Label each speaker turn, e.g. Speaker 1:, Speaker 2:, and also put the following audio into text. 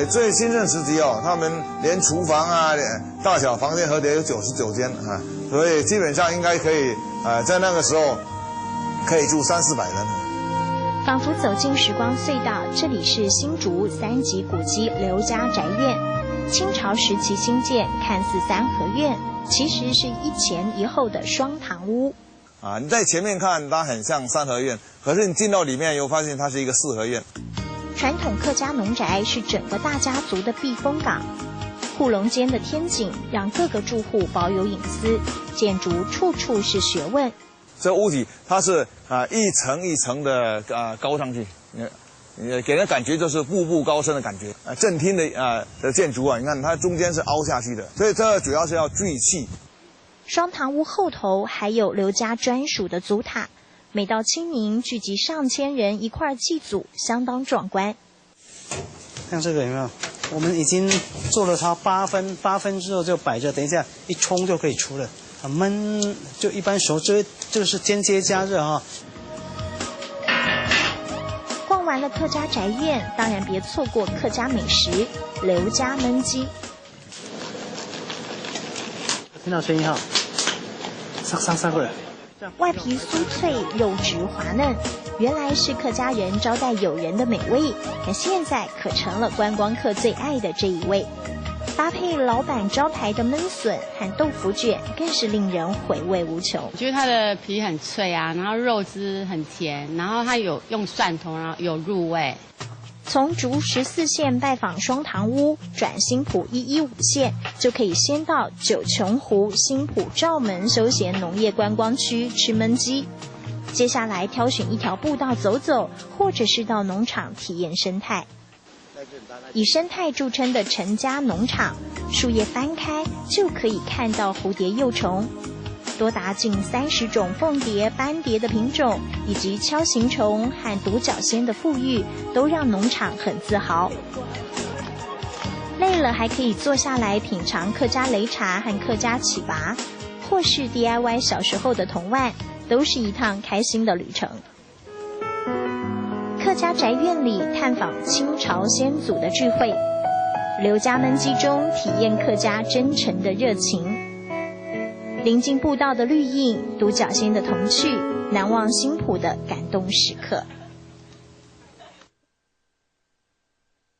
Speaker 1: 最兴盛时期哦，他们连厨房啊、大小房间合起来有99间啊，所以基本上应该可以在那个时候可以住300-400人。
Speaker 2: 仿佛走进时光隧道，这里是新竹3级古迹刘家宅院，清朝时期兴建，看似三合院，其实是一前一后的双堂屋。
Speaker 1: 你在前面看它很像三合院，可是你进到里面又发现它是一个四合院。
Speaker 2: 传统客家农宅是整个大家族的避风港，护笼间的天井让各个住户保有隐私，建筑处处是学问。
Speaker 1: 这屋体它是一层一层的高上去，给人感觉就是步步高升的感觉。正厅的建筑你看它中间是凹下去的，所以这主要是要聚气。
Speaker 2: 双堂屋后头还有刘家专属的祖塔，每到清明聚集上千人一块祭祖，相当壮观。
Speaker 3: 像这个有没有？我们已经做了它8分之后就摆着，等一下一冲就可以出了。焖就一般熟，这是间接加热哈。
Speaker 2: 逛完了客家宅院，当然别错过客家美食刘家焖鸡。
Speaker 3: 听到声音哈，撒过来。
Speaker 2: 外皮酥脆，肉质滑嫩，原来是客家人招待友人的美味，但现在可成了观光客最爱的这一味。搭配老板招牌的焖笋和豆腐卷，更是令人回味无穷。
Speaker 4: 我觉得它的皮很脆啊，然后肉汁很甜，然后它有用蒜头，然后有入味。
Speaker 2: 从竹14线拜访双堂屋，转新埔115线，就可以先到九琼湖、新埔罩门休闲农业观光区吃焖鸡。接下来挑选一条步道走走，或者是到农场体验生态。以生态著称的陈家农场，树叶翻开就可以看到蝴蝶幼虫，多达近30种凤蝶、斑蝶的品种，以及锹形虫和独角仙的富裕，都让农场很自豪。累了还可以坐下来品尝客家擂茶和客家起拔，或是 DIY 小时候的铜腕，都是一趟开心的旅程。客家宅院里探访清朝先祖的智慧，刘家焖鸡中体验客家真诚的热情。临近步道的绿荫，独角仙的童趣，难忘新埔的感动时刻。